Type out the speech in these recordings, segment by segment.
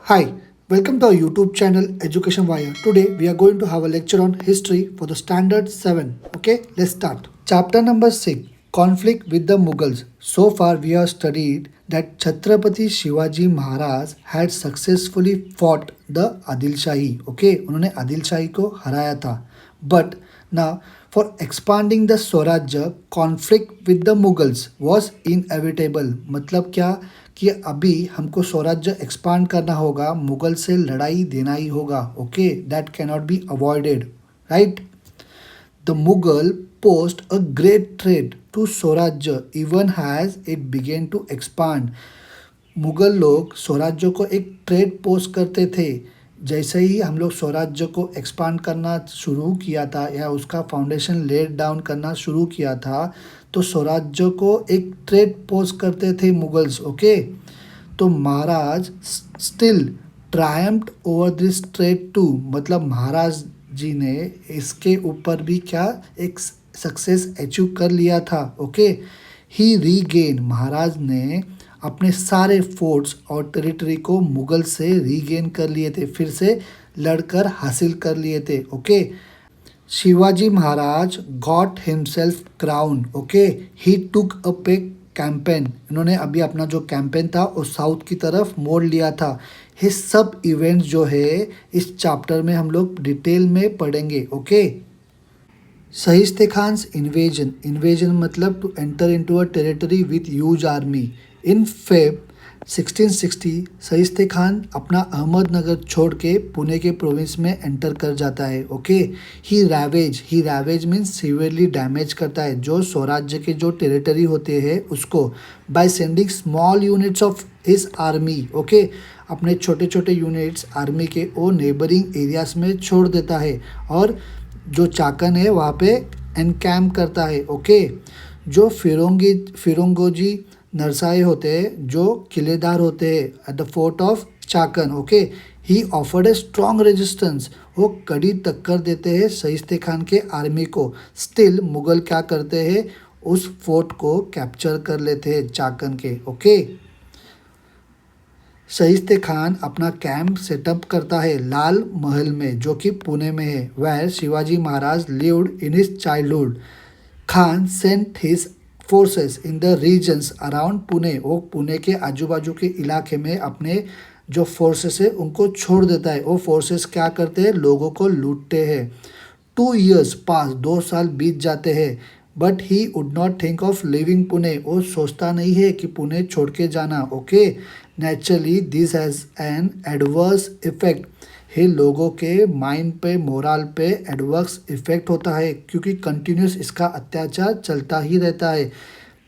Hi, welcome to our YouTube channel Education Wire. Today we are going to have a lecture on history for the standard 7. Okay, let's start. Chapter number 6, Conflict with the Mughals. So far we have studied that Chhatrapati Shivaji Maharaj had successfully fought the Adil Shahi. Okay, उन्होंने आदिल शाही को हराया था. But now for expanding the Swarajya, conflict with the Mughals was inevitable. मतलब क्या कि अभी हमको स्वराज्य एक्सपांड करना होगा, मुगल से लड़ाई देना ही होगा. Okay, that can not be avoided, right. The Mughal posed a great threat to Swarajya even has it begun to expand. Mughal लोग स्वराज्य को एक ट्रेड पोस्ट करते थे. जैसे ही हम लोग स्वराज्य को एक्सपांड करना शुरू किया था या उसका फाउंडेशन लेड डाउन करना शुरू किया था, तो स्वराज्य को एक ट्रेड पोस्ट करते थे मुगल्स. ओके, तो Maharaj still triumphed over this threat too. मतलब महाराज जी ने इसके ऊपर भी क्या एक सक्सेस अचीव कर लिया था. ओके, ही रीगेन, महाराज ने अपने सारे फोर्ट्स और टेरिटरी को मुगल से रीगेन कर लिए थे, फिर से लड़कर हासिल कर लिए थे. Okay, Shivaji Maharaj got himself crown. Okay, ही टुक अप ए कैंपेन. इन्होंने अभी अपना जो कैंपेन था वो साउथ की तरफ मोड़ लिया था. ये सब इवेंट्स जो है इस चैप्टर में हम लोग डिटेल में पढ़ेंगे. Okay, Shaista Khan's invasion. Invasion मतलब to enter into a territory with huge army. In Feb 1660 Shaista Khan अपना अहमदनगर छोड़ के पुणे के प्रोविंस में एंटर कर जाता है. ओके, ही रैवेज मीन्स सीवियरली डैमेज करता है जो स्वराज्य के जो टेरिटरी होते हैं उसको, by sending small units of his army. Okay, अपने छोटे छोटे यूनिट्स आर्मी के वो नेबरिंग एरियाज में छोड़ देता है और जो चाकन है वहाँ पे एनकैम्प करता है. ओके, जो फिरोंगोजी नरसाए होते हैं, जो किलेदार होते हैं at the fort of Chakan. Okay, he offered a strong resistance. वो कड़ी टक्कर देते हैं सहिस्ते खान के आर्मी को. स्टिल मुगल क्या करते हैं, उस फोर्ट को कैप्चर कर लेते हैं चाकन के. ओके, सहिस्ते खान अपना कैंप सेटअप करता है लाल महल में जो कि पुणे में है, where Shivaji Maharaj lived in his childhood. Khan sent his forces in the regions around Pune. वो पुणे के आजू बाजू के इलाके में अपने जो फोर्सेस है उनको छोड़ देता है. वो फोर्सेस क्या करते हैं, लोगों को लूटते हैं. 2 years पास, 2 साल बीत जाते हैं. But he would not think of living Pune. वो सोचता नहीं है कि पुणे छोड़ के जाना. Okay, naturally this has an adverse effect. ये लोगों के माइंड पे, मोरल पे एडवर्स इफेक्ट होता है क्योंकि कंटिन्यूस इसका अत्याचार चलता ही रहता है.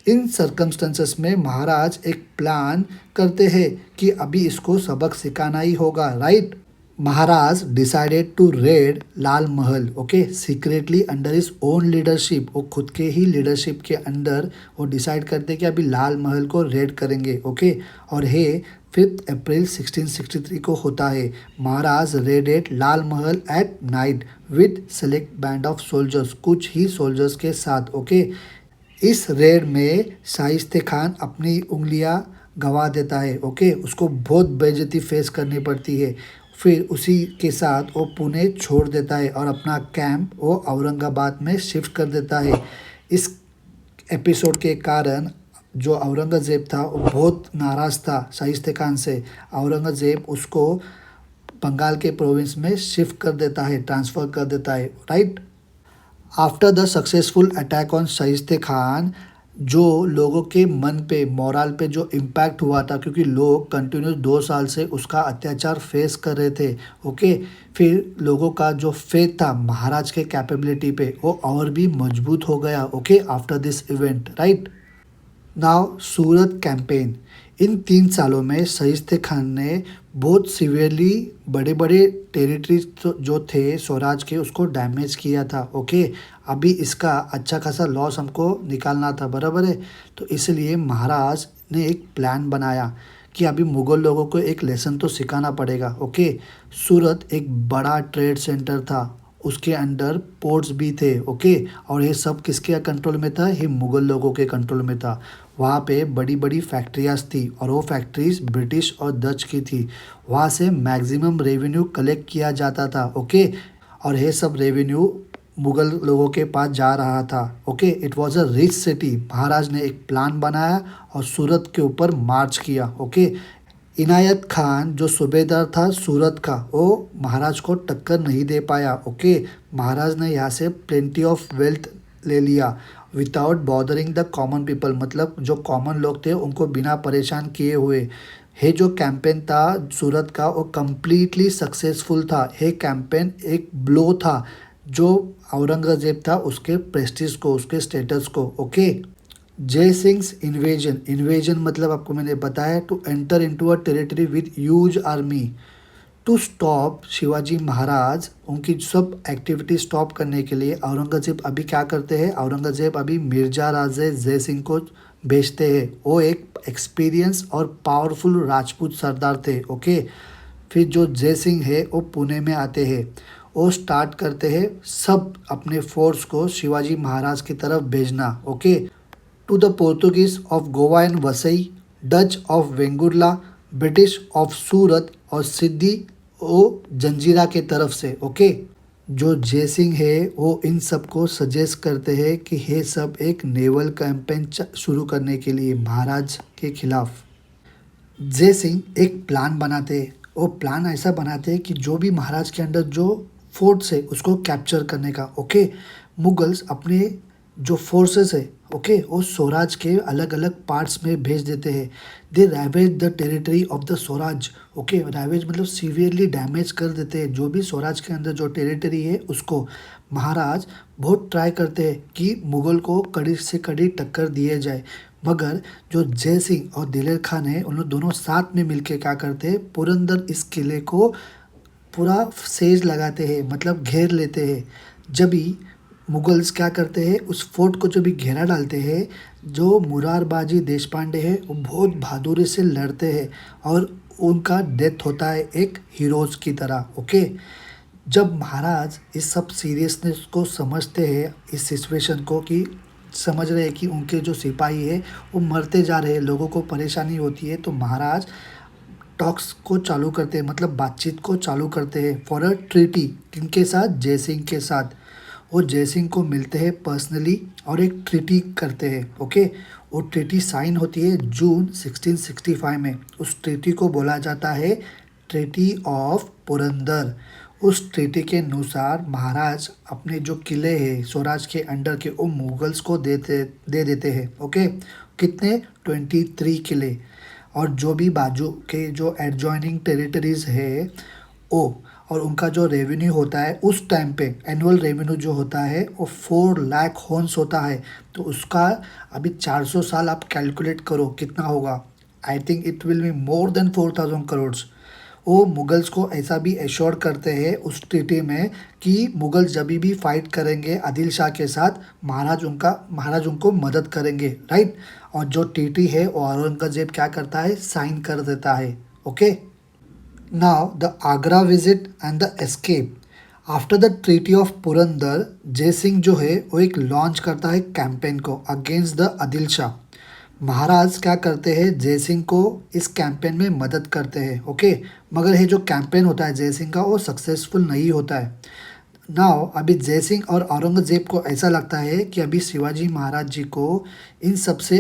इन सर्कमस्टेंसेस में महाराज एक प्लान करते हैं कि अभी इसको सबक सिखाना ही होगा, right. Maharaj decided to raid Lal Mahal. Okay, secretly under his own leadership. वो खुद के ही लीडरशिप के अंदर वो डिसाइड करते कि अभी लाल महल को रेड करेंगे. ओके, और हे 5 अप्रैल 1663 को होता है. महाराज raided Lal Mahal at night with select band of soldiers, कुछ ही सोल्जर्स के साथ. ओके, इस रेड में शाइस्ते खान अपनी उंगलियां गंवा देता है. ओके, उसको बहुत बेइज्जती फेस करनी पड़ती है. फिर उसी के साथ वो पुणे छोड़ देता है और अपना कैंप वो औरंगाबाद में शिफ्ट कर देता है. इस एपिसोड के कारण जो औरंगज़ेब था वो बहुत नाराज़ था शाइस्ते खान से. औरंगज़ेब उसको बंगाल के प्रोविंस में शिफ्ट कर देता है, ट्रांसफ़र कर देता है, right. After the successful attack on Shaista Khan, जो लोगों के मन पे, मोरल पे जो इम्पैक्ट हुआ था क्योंकि लोग कंटिन्यूस 2 साल से उसका अत्याचार फेस कर रहे थे. ओके, फिर लोगों का जो फेथ था महाराज के कैपेबिलिटी पे वो और भी मजबूत हो गया. Okay, after this event, right. Now Surat campaign. इन 3 सालों में शाइस्ते खान ने बहुत सीवियरली बड़े बड़े टेरिटरीज जो थे स्वराज के उसको डैमेज किया था. ओके, अभी इसका अच्छा खासा लॉस हमको निकालना था, बराबर है. तो इसलिए महाराज ने एक प्लान बनाया कि अभी मुग़ल लोगों को एक लेसन तो सिखाना पड़ेगा. ओके, सूरत एक बड़ा ट्रेड सेंटर था उसके अंडर पोर्ट्स भी थे। ओके, और ये सब किसके कंट्रोल में था? ये मुग़ल लोगों के कंट्रोल में था। वहाँ पे बड़ी बड़ी फैक्ट्रियाज थी और वो फैक्ट्रीज ब्रिटिश और डच की थी। वहाँ से मैक्सिमम रेवेन्यू कलेक्ट किया जाता था। ओके, और ये सब रेवेन्यू मुग़ल लोगों के पास जा रहा था। Okay, it was a rich city. Maharaj ने एक प्लान बनाया और सूरत के ऊपर मार्च किया। ओके, इनायत खान जो सूबेदार था सूरत का, वो महाराज को टक्कर नहीं दे पाया। ओके, महाराज ने यहाँ से प्लेंटी ऑफ वेल्थ ले लिया without bothering the common people, मतलब जो कॉमन लोग थे उनको बिना परेशान किए हुए। ये जो कैंपेन था सूरत का वो कम्प्लीटली सक्सेसफुल था। ये कैंपेन एक ब्लो था जो औरंगजेब था उसके प्रेस्टीज को, उसके स्टेटस को। ओके, जय सिंह इन्वेजन, इन्वेजन मतलब आपको मैंने बताया to enter into a territory with huge army to stop Shivaji Maharaj. उनकी सब एक्टिविटी स्टॉप करने के लिए औरंगजेब अभी क्या करते हैं? औरंगजेब अभी मिर्जा राजे जय सिंह को भेजते हैं। वो एक एक्सपीरियंस और पावरफुल राजपूत सरदार थे। ओके, फिर जो जय सिंह है वो पुणे में आते हैं। वो स्टार्ट करते हैं सब अपने फोर्स को शिवाजी महाराज की तरफ भेजना। Okay, to the Portuguese of Goa and Vasai, Dutch of Vengurla, British of Surat और सिद्धि ओ जंजीरा के तरफ से। ओके, जो जय सिंह है वो इन सब को सजेस्ट करते हैं कि ये सब एक नेवल कैंपेन शुरू करने के लिए महाराज के खिलाफ। जय सिंह एक प्लान बनाते हैं। वो प्लान ऐसा बनाते हैं कि जो भी महाराज के अंदर जो फोर्ट्स है उसको कैप्चर करने का। ओके, मुगल्स अपने जो फोर्सेस है ओके वो स्वराज के अलग अलग पार्ट्स में भेज देते हैं। They ravage the territory of the Swaraj. Okay, ravage मतलब सीवियरली डैमेज कर देते हैं जो भी स्वराज के अंदर जो टेरिटरी है उसको। महाराज बहुत ट्राई करते हैं कि मुग़ल को कड़ी से कड़ी टक्कर दिए जाए, मगर जो जय सिंह और दिलेर खान है उन लोग दोनों साथ में मिलके क्या करते हैं? पुरंदर इस किले को पूरा सेज लगाते हैं, मतलब घेर लेते हैं। जब भी मुगल्स क्या करते हैं उस फोर्ट को जब भी घेरा डालते हैं, जो मुरारबाजी देशपांडे है वो बहुत बहादुरी से लड़ते हैं और उनका डेथ होता है एक हीरोज़ की तरह। ओके, जब महाराज इस सब सीरियसनेस को समझते हैं, इस सिचुएशन को कि समझ रहे हैं कि उनके जो सिपाही है वो मरते जा रहे हैं, लोगों को परेशानी होती है, तो महाराज टॉक्स को चालू करते हैं, मतलब बातचीत को चालू करते हैं फॉर अ ट्रीटी। किनके साथ? जय सिंह के साथ। वो जय सिंह को मिलते हैं पर्सनली और एक ट्रीटी करते हैं। ओके, वो ट्रीटी साइन होती है जून 1665 में। उस ट्रीटी को बोला जाता है ट्रीटी ऑफ पुरंदर। उस ट्रीटी के अनुसार महाराज अपने जो किले हैं स्वराज के अंडर के वो मुगल्स को दे देते हैं। ओके, कितने? 23 किले, और जो भी बाजू के जो एडजॉइनिंग टेरिटरीज है वो, और उनका जो रेवेन्यू होता है उस टाइम पे एनुअल रेवेन्यू जो होता है वो 4 लाख हॉर्न्स होता है। तो उसका अभी 400 साल आप कैलकुलेट करो कितना होगा। I think it will be more than 4000 crore. वो मुगल्स को ऐसा भी एश्योर करते हैं उस ट्रीटी में कि मुगल्स जब भी फाइट करेंगे आदिल शाह के साथ, महाराज उनको मदद करेंगे, राइट। और जो ट्रीटी है वो औरंगजेब क्या करता है? साइन कर देता है। Okay, now the Agra visit and the escape. After the treaty of Purandar, जय सिंह जो है वो एक लॉन्च करता है कैंपेन को अगेंस्ट द आदिल शाह। महाराज क्या करते हैं? जय सिंह को इस कैंपेन में मदद करते हैं। ओके, मगर ये जो कैंपेन होता है जय सिंह का वो सक्सेसफुल नहीं होता है। नाउ अभी जय सिंह और औरंगजेब को ऐसा लगता है कि अभी शिवाजी महाराज जी को इन सब से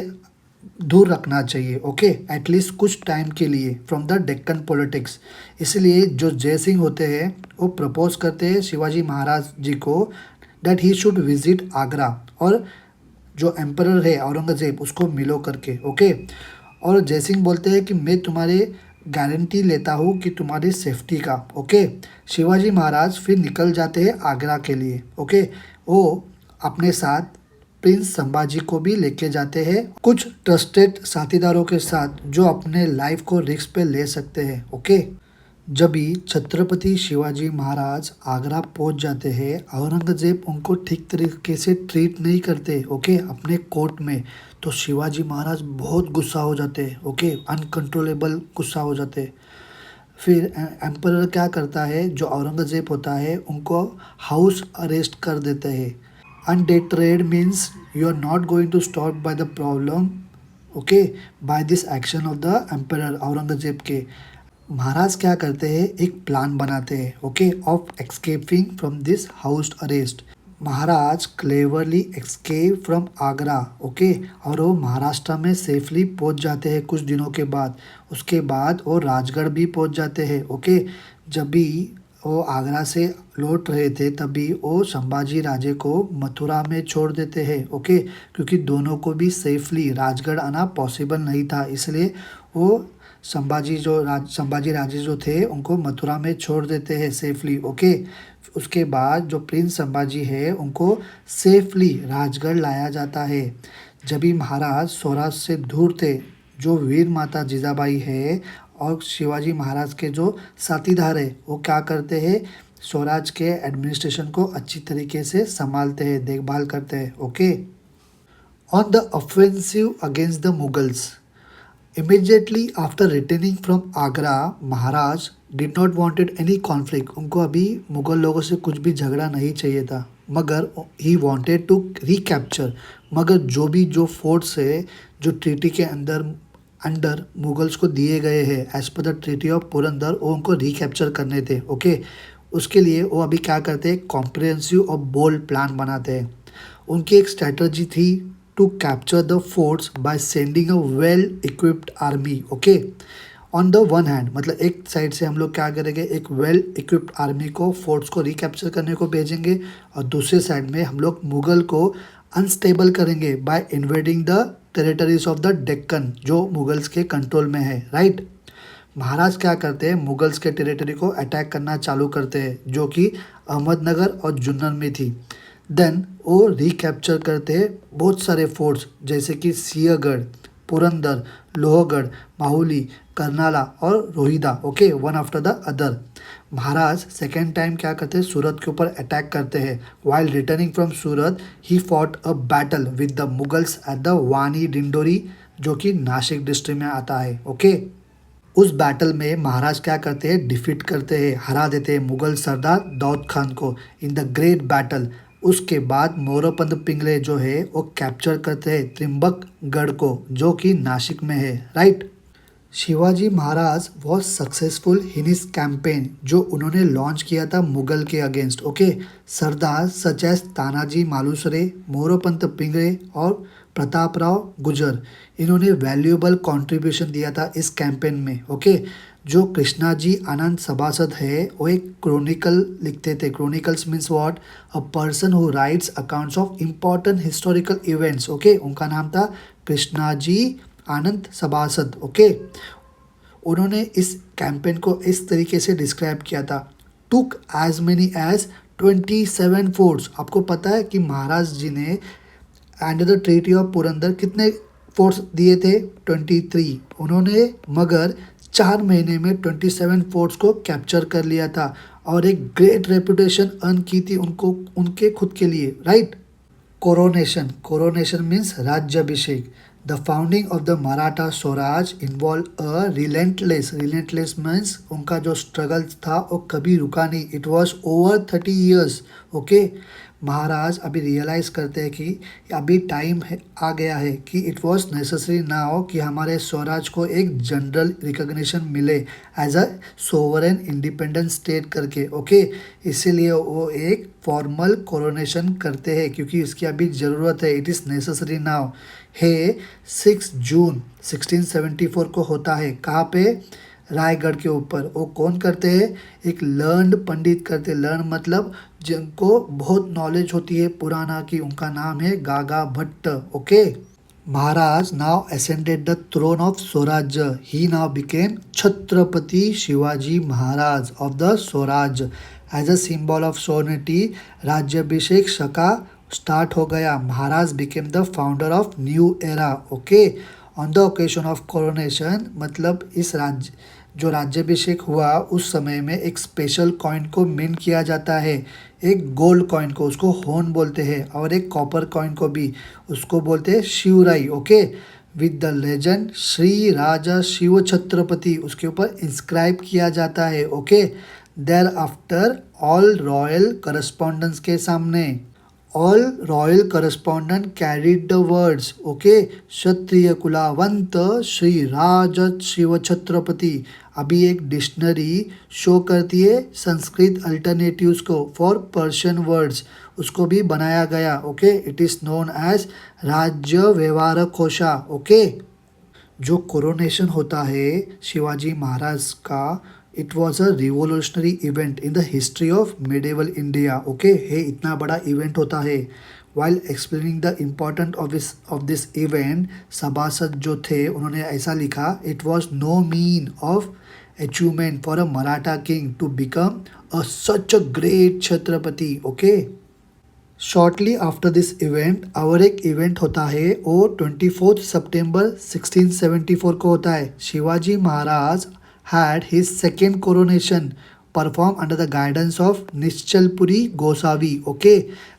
दूर रखना चाहिए। ओके, एटलीस्ट कुछ टाइम के लिए फ्रॉम द डेक्कन पॉलिटिक्स। इसलिए जो जय सिंह होते हैं वो प्रपोज करते हैं शिवाजी महाराज जी को that he should visit Agra, और जो एम्परर है औरंगजेब उसको मिलो करके। ओके, और जय सिंह बोलते हैं कि मैं तुम्हारे गारंटी लेता हूँ कि तुम्हारी सेफ्टी का। ओके, शिवाजी महाराज फिर निकल जाते हैं आगरा के लिए। ओके, वो अपने साथ प्रिंस संभाजी को भी लेके जाते हैं, कुछ ट्रस्टेड साथीदारों के साथ जो अपने लाइफ को रिस्क पे ले सकते हैं। ओके, जब भी छत्रपति शिवाजी महाराज आगरा पहुंच जाते हैं, औरंगजेब उनको ठीक तरीके से ट्रीट नहीं करते। ओके, अपने कोर्ट में, तो शिवाजी महाराज बहुत गुस्सा हो जाते हैं। ओके, अनकंट्रोलेबल गुस्सा हो जाते हैं। फिर एम्परर क्या करता है, जो औरंगजेब होता है उनको हाउस अरेस्ट कर देते हैं। Undeterred means you are not going to stop by the problem, okay, by this action of the emperor Aurangzeb के। महाराज क्या करते हैं, एक प्लान बनाते हैं, okay, of escaping from this house arrest. Maharaj cleverly escape from Agra, okay, और वो महाराष्ट्र में सेफली पहुंच जाते हैं कुछ दिनों के बाद। उसके बाद वो राजगढ़ भी पहुंच जाते हैं, ओके। जब भी वो आगरा से लौट रहे थे तभी वो संभाजी राजे को मथुरा में छोड़ देते हैं, ओके, क्योंकि दोनों को भी सेफली राजगढ़ आना पॉसिबल नहीं था, इसलिए वो संभाजी राजे जो थे उनको मथुरा में छोड़ देते हैं सेफली, ओके। उसके बाद जो प्रिंस संभाजी है उनको सेफली राजगढ़ लाया जाता है। जब भी महाराज सौराष्ट्र से दूर थे, जो वीर माता जीजाबाई है और शिवाजी महाराज के जो साथीदार है वो क्या करते हैं, स्वराज के एडमिनिस्ट्रेशन को अच्छी तरीके से संभालते हैं, देखभाल करते हैं, okay. On the offensive against the Mughals, immediately after returning from Agra, Maharaj did not wanted any conflict. उनको अभी मुगल लोगों से कुछ भी झगड़ा नहीं चाहिए था, मगर ही वांटेड टू रिकैप्चर। मगर जो फोर्ट्स है जो ट्रीटी के अंडर मुगल्स को दिए गए हैं as per the treaty of Purandar, वो उनको रिकैप्चर करने थे, ओके। उसके लिए वो अभी क्या करते हैं, कॉम्प्रिहेंसिव और बोल्ड प्लान बनाते हैं। उनकी एक स्ट्रैटेजी थी to capture the forts by sending a well equipped army, okay. On the one hand, मतलब एक साइड से हम लोग क्या करेंगे, एक वेल इक्विप्ड आर्मी को फोर्ट्स को रिकैप्चर करने को भेजेंगे, और दूसरे साइड में हम लोग मुगल को अनस्टेबल करेंगे by invading the territories of the Deccan, जो मुगल्स के कंट्रोल में है, राइट। महाराज क्या करते हैं, मुगल्स के टेरिटरी को अटैक करना चालू करते हैं, जो कि अहमदनगर और जुन्नर में थी। देन वो रिकैप्चर करते हैं बहुत सारे फोर्ट्स, जैसे कि सिंहगढ़, पुरंदर, लोहगढ़, माहुली, करनाला और Rohida, okay, one after the other. Maharaj second time क्या करते हैं, सूरत के ऊपर अटैक करते हैं। While returning from Surat he fought a battle with the Mughals at the Vani Dindori, जो कि नासिक डिस्ट्रिक्ट में आता है, ओके। उस बैटल में महाराज क्या करते हैं, डिफीट करते हैं, हरा देते हैं मुगल सरदार दाऊद खान को इन द ग्रेट बैटल। उसके बाद मोरोपंत पिंगले जो है वो कैप्चर करते हैं त्रिम्बकगढ़ को, जो कि नासिक में है, right. Shivaji Maharaj was successful in his campaign, जो उन्होंने लॉन्च किया था मुगल के अगेंस्ट, ओके। सरदार सच एज तानाजी मालुसरे, मोरोपंत पिंगले और प्रताप राव गुजर, इन्होंने वैल्यूएबल कंट्रीब्यूशन दिया था इस कैंपेन में, ओके। जो कृष्णा जी आनंद सभासद है वो एक क्रोनिकल लिखते थे। Chronicles means what, a person who rights accounts of important historical events, okay. उनका नाम था कृष्णा जी आनंद सभासद, ओके। उन्होंने इस कैंपेन को इस तरीके से डिस्क्राइब किया था, टुक एज मेनी एज 27 फोर्ट्स। आपको पता है कि महाराज जी ने under the treaty of Purandar कितने फोर्ट्स दिए थे, 23। उन्होंने मगर 4 महीने में 27 फोर्ट्स को कैप्चर कर लिया था और एक ग्रेट रेपुटेशन अर्न की थी उनको, उनके खुद के लिए, राइट। कोरोनेशन मीन्स राज्याभिषेक। The founding of the Maratha Swaraj involved a relentless means उनका जो स्ट्रगल था वो कभी रुका नहीं, it was over 30 years, okay. Maharaj अभी रियलाइज़ करते हैं कि अभी टाइम आ गया है कि इट वॉज नेसेसरी नाउ कि हमारे स्वराज को एक जनरल रिकग्निशन मिले as a sovereign independent state करके, ओके। इसीलिए वो एक फॉर्मल कोरोनेशन करते हैं क्योंकि इसकी अभी ज़रूरत है, इट इज़ नेसेसरी नाउ। है 6 जून 1674 को होता है, कहाँ पे, रायगढ़ के ऊपर। वो कौन करते हैं, एक लर्नड पंडित करते। लर्न मतलब जिनको बहुत नॉलेज होती है पुराना की, उनका नाम है Gaga Bhatt, okay. Maharaj now ascended the throne of Swarajya, he now became Chhatrapati Shivaji Maharaj of the Swaraj as a symbol of sovereignty. Rajyabhishek Shaka start हो गया, Maharaj became the founder of new era, okay. On the occasion of coronation मतलब इस जो राज्याभिषेक हुआ उस समय में एक स्पेशल कॉइन को मिंट किया जाता है, एक गोल्ड कॉइन को, उसको होन बोलते हैं, और एक कॉपर कॉइन को भी, उसको बोलते हैं Shivrai, okay. With the legend Shri Raja Shiv Chhatrapati उसके ऊपर इंस्क्राइब किया जाता है। Okay, thereafter all royal correspondents के सामने all royal correspondent carried the words. Okay, Kshatriya Kulavant Shri Raj Shiv Chhatrapati. अभी एक डिक्शनरी शो करती है संस्कृत अल्टरनेटिव्स को फॉर पर्शियन वर्ड्स, उसको भी बनाया गया। Okay, it is known as Rajya Vyavahar kosha. Okay, जो कोरोनेशन होता है शिवाजी महाराज का, it was a revolutionary event in the history of medieval India. Okay, ये इतना बड़ा इवेंट होता है। While explaining the important of this event, Sabhasad जो थे उन्होंने ऐसा लिखा, it was no mean of achievement for a Maratha king to become a such a great Chhatrapati. Okay, shortly after this event और एक इवेंट होता है, वो 24 सितंबर 1674 को होता है। शिवाजी महाराज had his second coronation performed under the guidance of Nischalpuri Gosavi. Okay,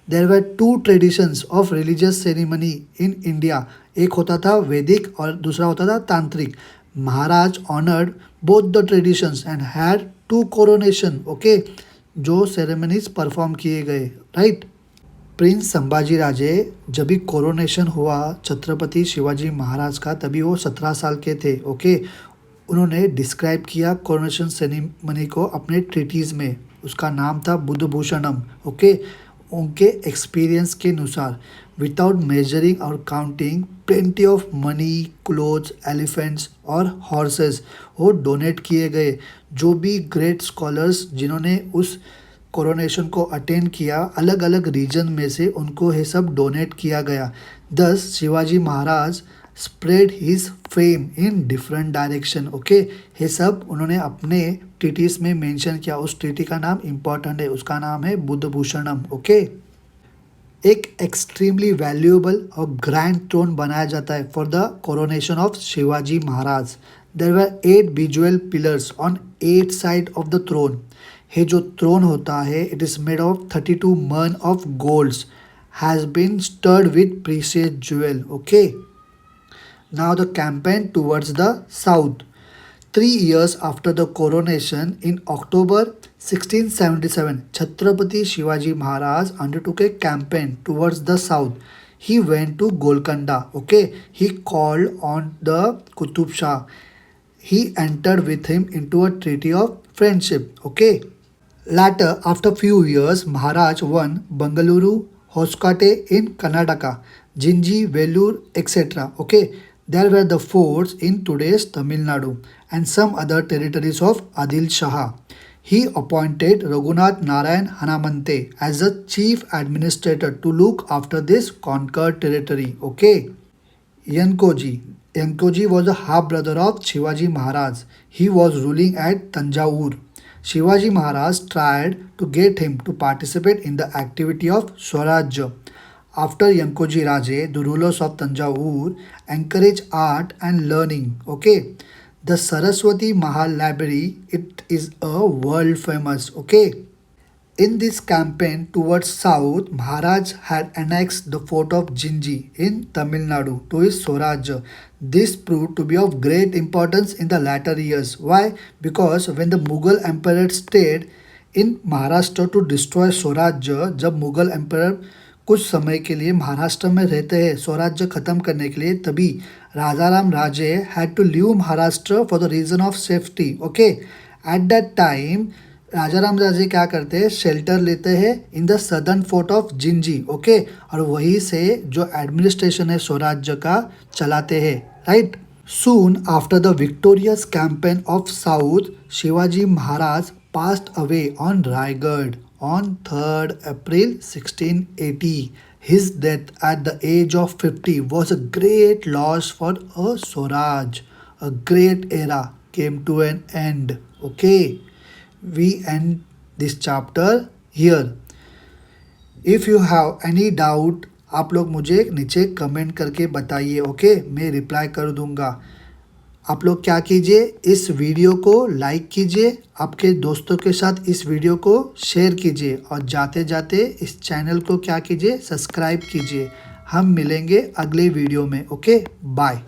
there were two traditions of religious ceremony in India. एक होता था वैदिक और दूसरा होता था तांत्रिक। महाराज honored both the traditions and had two coronation. Okay, जो सेरेमनीज परफॉर्म किए गए, राइट। प्रिंस संभाजी राजे जब भी कोरोनेशन हुआ छत्रपति शिवाजी महाराज का, तभी वो 17 साल के थे। ओके, उन्होंने डिस्क्राइब किया कोरोनेशन सेरेमनी को अपने ट्रीटीज़ में, उसका नाम था बुद्धभूषणम। ओके, उनके एक्सपीरियंस के अनुसार विदाउट मेजरिंग और counting plenty of money, clothes, elephants और हॉर्सेस वो डोनेट किए गए। जो भी ग्रेट स्कॉलर्स जिन्होंने उस कोरोनेशन को अटेंड किया अलग अलग रीजन में से, उनको ये सब डोनेट किया गया। Thus Shivaji Maharaj spread his fame in different direction. Okay, ये सब उन्होंने अपने ट्रीटीज में मेंशन किया। उस ट्रीटी का नाम इम्पॉर्टेंट है, उसका नाम है बुद्धभूषणम। ओके, एक एक्सट्रीमली वैल्यूएबल और ग्रैंड थ्रोन बनाया जाता है for the coronation of Shivaji Maharaj. There were 8 visual pillars on 8 side of the throne. ये जो थ्रोन होता है, इट इज़ मेड ऑफ 32 मन of golds, has been studded with precious jewel. Okay, now the campaign towards the south. 3 years after the coronation, in October 1677, Chhatrapati Shivaji Maharaj undertook a campaign towards the south. He went to Golconda. Okay, he called on the Qutub Shah. He entered with him into a treaty of friendship. Okay, later after few years, Maharaj won Bangalore, Hoskote in Karnataka, Jinji, Vellore, etc. Okay, there were the forts in today's Tamil Nadu and some other territories of Adil Shah. He appointed Raghunath Narayan Hanamante as the chief administrator to look after this conquered territory. Okay, Yankoji was a half brother of Shivaji Maharaj. He was ruling at Tanjavur. Shivaji Maharaj tried to get him to participate in the activity of Swaraj. After Yankoji Raje, the rulers of Tanjavur encouraged art and learning. Okay, the Saraswati Mahal Library, it is a world famous. Okay, in this campaign towards south, Maharaj had annexed the fort of Jinji in Tamil Nadu to his Swaraj. This proved to be of great importance in the latter years. Why? Because when the Mughal emperor stayed in Maharashtra to destroy Swaraj, जब Mughal empire कुछ समय के लिए महाराष्ट्र में रहते हैं स्वराज्य खत्म करने के लिए, तभी Rajaram Raje had to leave Maharashtra for the reason of safety. Okay, at that time Rajaram Raje क्या करते हैं, शेल्टर लेते हैं in the southern fort of Jinji. Okay, और वहीं से जो एडमिनिस्ट्रेशन है स्वराज्य का चलाते हैं, right. Soon after the victorious campaign of south, Shivaji Maharaj passed away on Raigad on 3rd April 1680. His death at the age of 50 was a great loss for a Swaraj. A great era came to an end. Okay, we end this chapter here. If you have any doubt, आप लोग मुझे नीचे comment करके बताइए। Okay, मैं reply कर दूंगा। आप लोग क्या कीजिए, इस वीडियो को लाइक कीजिए, आपके दोस्तों के साथ इस वीडियो को शेयर कीजिए और जाते जाते इस चैनल को क्या कीजिए, सब्सक्राइब कीजिए। हम मिलेंगे अगले वीडियो में। Okay, bye.